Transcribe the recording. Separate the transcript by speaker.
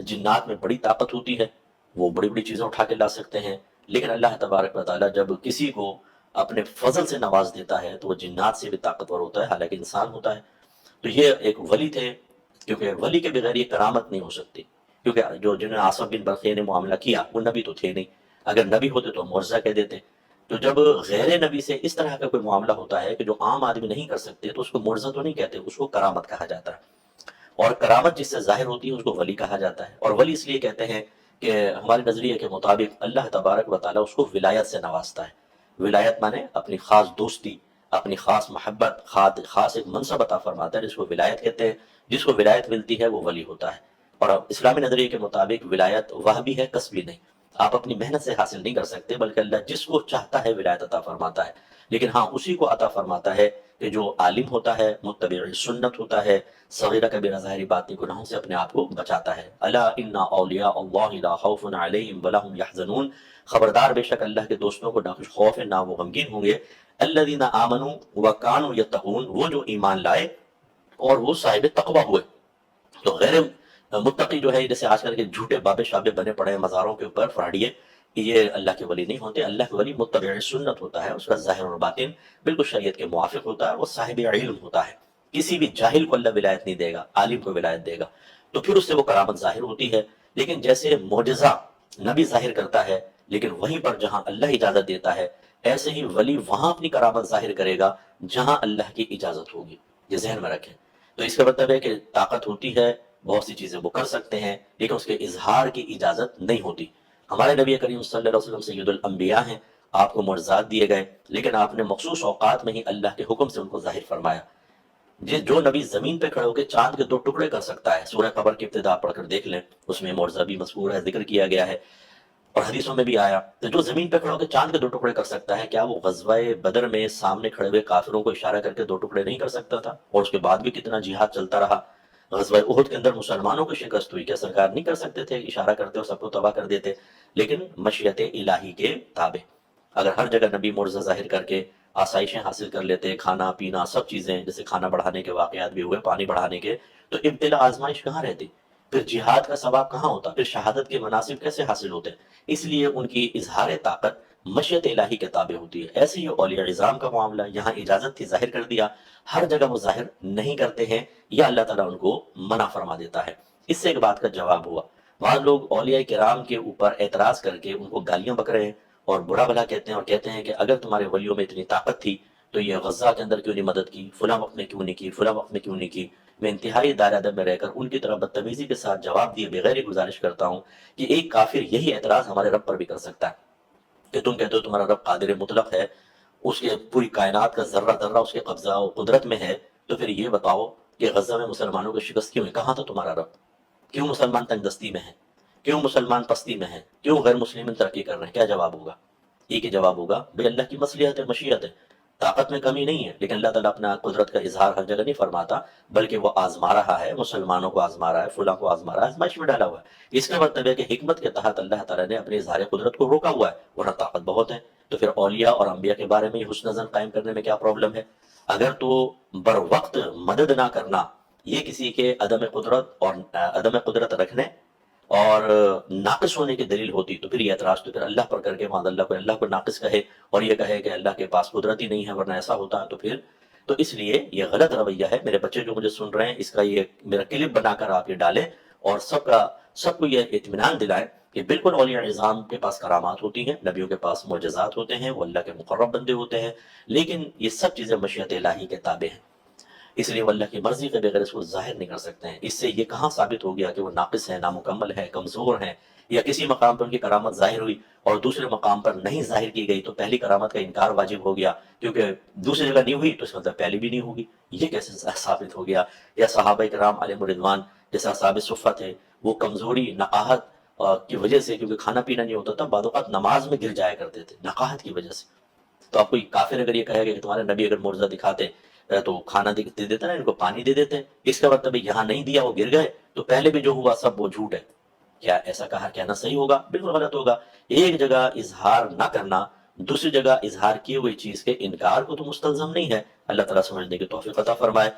Speaker 1: جنات میں بڑی طاقت ہوتی ہے، وہ بڑی بڑی چیزیں اٹھا کے لا سکتے ہیں، لیکن اللہ تبارک و تعالیٰ جب کسی کو اپنے فضل سے نواز دیتا ہے تو وہ جنات سے بھی طاقتور ہوتا ہے، حالانکہ انسان ہوتا ہے۔ تو یہ ایک ولی تھے، کیونکہ ولی کے بغیر یہ کرامت نہیں ہو سکتی، کیونکہ جو جنہوں نے عاصم بن برقیہ نے معاملہ کیا وہ نبی تو تھے نہیں، اگر نبی ہوتے تو معجزہ کہہ دیتے۔ تو جب غیر نبی سے اس طرح کا کوئی معاملہ ہوتا ہے کہ جو عام آدمی نہیں کر سکتے تو اس کو معجزہ تو نہیں کہتے، اس کو کرامت کہا جاتا ہے، اور کرامت جس سے ظاہر ہوتی ہے اس کو ولی کہا جاتا ہے۔ اور ولی اس لیے کہتے ہیں کہ ہمارے نظریے کے مطابق اللہ تبارک و تعالیٰ اس کو ولایت سے نوازتا ہے، ولایت مانے اپنی خاص دوستی، اپنی خاص محبت، خاص ایک منصب عطا فرماتا ہے، جس کو ولایت کہتے ہیں۔ جس کو ولایت ملتی ہے وہ ولی ہوتا ہے۔ اور اسلامی نظریے کے مطابق ولایت وہبی ہے، کسبی نہیں، آپ اپنی محنت سے حاصل نہیں کر سکتے، بلکہ اللہ جس کو چاہتا ہے ولایت عطا فرماتا ہے، لیکن ہاں اسی کو عطا فرماتا ہے کہ جو عالم ہوتا ہے، متبع سنت ہوتا ہے، صغیرہ کبیرہ ظاہری باطنی گناہوں سے اپنے آپ کو بچاتا ہے۔ الا ان اولیاء اللہ لا خوف علیہم ولا هم یحزنون، خبردار بے شک اللہ کے دوستوں کو نہ کچھ خوف ہے نہ وہ غمگین ہوں گے۔ الذین آمنوا وکانوا یتقون، وہ جو ایمان لائے اور وہ صاحب تقوی ہوئے۔ تو غیر متقی جو ہے، جیسے آج کل کے جھوٹے بابے شابے بنے پڑے ہیں مزاروں کے اوپر فراڈیے، یہ اللہ کے ولی نہیں ہوتے۔ اللہ کے ولی متبع سنت ہوتا ہے، اس کا ظاہر اور باطن بالکل شریعت کے موافق ہوتا ہے، وہ صاحب علم ہوتا ہے۔ کسی بھی جاہل کو اللہ ولایت نہیں دے گا، عالم کو ولایت دے گا، تو پھر اس سے وہ کرامت ظاہر ہوتی ہے۔ لیکن جیسے معجزہ نبی ظاہر کرتا ہے، لیکن وہیں پر جہاں اللہ اجازت دیتا ہے، ایسے ہی ولی وہاں اپنی کرامت ظاہر کرے گا جہاں اللہ کی اجازت ہوگی، یہ ذہن میں رکھیں۔ تو اس کا مطلب ہے کہ طاقت ہوتی ہے، بہت سی چیزیں وہ کر سکتے ہیں، لیکن اس کے اظہار کی اجازت نہیں ہوتی۔ ہمارے نبی کریم صلی اللہ علیہ وسلم سید الانبیاء ہیں، آپ کو معجزات دیے گئے، لیکن آپ نے مخصوص اوقات میں ہی اللہ کے حکم سے ان کو ظاہر فرمایا۔ جو نبی زمین پہ کھڑے ہو کے چاند کے 2 ٹکڑے کر سکتا ہے، سورہ قمر کی ابتدا پڑھ کر دیکھ لیں، اس میں معجزہ بھی مذکور ہے، ذکر کیا گیا ہے، اور حدیثوں میں بھی آیا۔ تو جو زمین پہ کھڑے ہو کے چاند کے 2 ٹکڑے کر سکتا ہے، کیا وہ غزوہ بدر میں سامنے کھڑے ہوئے کافروں کو اشارہ کر کے 2 ٹکڑے نہیں کر سکتا تھا؟ اور اس کے بعد بھی کتنا جہاد چلتا رہا۔ غزوہ احد کے اندر مسلمانوں کو شکست ہوئی، کیا سرکار نہیں کر سکتے تھے؟ اشارہ کرتے اور سب کو تباہ کر دیتے، لیکن مشیت الہی کے تابع۔ اگر ہر جگہ نبی معجزہ ظاہر کر کے آسائشیں حاصل کر لیتے، کھانا پینا سب چیزیں، جیسے کھانا بڑھانے کے واقعات بھی ہوئے، پانی بڑھانے کے، تو ابتلا آزمائش کہاں رہتی؟ پھر جہاد کا ثواب کہاں ہوتا؟ پھر شہادت کے مناصب کیسے حاصل ہوتے؟ اس لیے ان کی اظہار طاقت مشیت الہی کے تابع ہوتی ہے۔ ایسے ہی اولیاء عظام کا معاملہ، یہاں اجازت تھی ظاہر کر دیا، ہر جگہ وہ ظاہر نہیں کرتے ہیں، یا اللہ تعالیٰ ان کو منع فرما دیتا ہے۔ اس سے ایک بات کا جواب ہوا، بعض لوگ اولیاء کرام کے اوپر اعتراض کر کے ان کو گالیاں بک رہے ہیں اور برا بھلا کہتے ہیں، اور کہتے ہیں کہ اگر تمہارے ولیوں میں اتنی طاقت تھی تو یہ غزہ کے اندر کیوں نہیں مدد کی، فلاں وقت میں کیوں نہیں کی، فلاں وقت میں کیوں نہیں کی۔ میں انتہائی دائرہ ادب میں رہ کر ان کی طرح بدتمیزی کے ساتھ جواب دیے بغیر ہی گزارش کرتا ہوں کہ ایک کافر یہی اعتراض ہمارے رب پر بھی کر سکتا ہے کہ تم کہتے ہو تمہارا رب قادر مطلق ہے، اس کے پوری کائنات کا ذرہ ذرہ اس کے قبضہ و قدرت میں ہے، تو پھر یہ بتاؤ کہ غزہ میں مسلمانوں کو شکست کیوں ہے؟ کہاں تھا تمہارا رب؟ کیوں مسلمان تنگ دستی میں ہیں؟ کیوں مسلمان پستی میں ہیں؟ کیوں غیر مسلم ترقی کر رہے ہیں؟ کیا جواب ہوگا؟ ایک ہی جواب ہوگا، بھئی اللہ کی مصلحت ہے، مشیت ہے، طاقت میں کمی نہیں ہے، لیکن اللہ تعالیٰ اپنا قدرت کا اظہار ہر جگہ نہیں فرماتا، بلکہ وہ آزما رہا ہے، مسلمانوں کو آزما رہا ہے، فلاں کو آزما رہا ہے، آزمائش میں ڈالا ہوا ہے۔ اس کا مطلب ہے کہ حکمت کے تحت اللہ تعالیٰ نے اپنے اظہار قدرت کو روکا ہوا ہے، ورنہ طاقت بہت ہے۔ تو پھر اولیاء اور انبیاء کے بارے میں حسن زن قائم کرنے میں کیا پرابلم ہے؟ اگر تو بر وقت مدد نہ کرنا یہ کسی کے عدم قدرت اور عدم قدرت رکھنے اور ناقص ہونے کی دلیل ہوتی، تو پھر یہ اعتراض تو پھر اللہ پر کر کے معاذ اللہ کو اللہ کو ناقص کہے اور یہ کہے کہ اللہ کے پاس قدرت ہی نہیں ہے، ورنہ ایسا ہوتا تو پھر، تو اس لیے یہ غلط رویہ ہے۔ میرے بچے جو مجھے سن رہے ہیں، اس کا یہ میرا کلپ بنا کر آپ یہ ڈالیں اور سب کو یہ اطمینان دلائیں کہ بالکل اولیاء عظام کے پاس کرامات ہوتی ہیں، نبیوں کے پاس معجزات ہوتے ہیں، وہ اللہ کے مقرب بندے ہوتے ہیں، لیکن یہ سب چیزیں مشیت الہی کے تابع ہیں، اس لیے وہ اللہ کی مرضی کے بغیر اس کو ظاہر نہیں کر سکتے ہیں۔ اس سے یہ کہاں ثابت ہو گیا کہ وہ ناقص ہے، نامکمل ہے، کمزور ہیں، یا کسی مقام پر ان کی کرامت ظاہر ہوئی اور دوسرے مقام پر نہیں ظاہر کی گئی تو پہلی کرامت کا انکار واجب ہو گیا، کیونکہ دوسری جگہ نہیں ہوئی تو اس کا مطلب پہلی بھی نہیں ہوگی؟ یہ کیسے ثابت ہو گیا؟ یا صحابہ کرام علیہ الرضوان جیسا ثابت صفہ تھے، وہ کمزوری، نقاہت کی وجہ سے، کیونکہ کھانا پینا نہیں ہوتا تھا، بعض اوقات نماز میں گر جایا کرتے تھے نقاہت کی وجہ سے۔ تو آپ کوئی کافر اگر یہ کہے گا کہ تمہارے نبی اگر معجزہ دکھاتے تو کھانا دے دیتے نا، ان کو پانی دے دیتے، اس کا مطلب ہے یہاں نہیں دیا، وہ گر گئے، تو پہلے بھی جو ہوا سب وہ جھوٹ ہے۔ کیا ایسا کہنا صحیح ہوگا؟ بالکل غلط ہوگا۔ ایک جگہ اظہار نہ کرنا، دوسری جگہ اظہار کیے ہوئی چیز کے انکار کو تو مستلزم نہیں ہے۔ اللہ تعالیٰ سمجھنے کی توفیق عطا فرمائے۔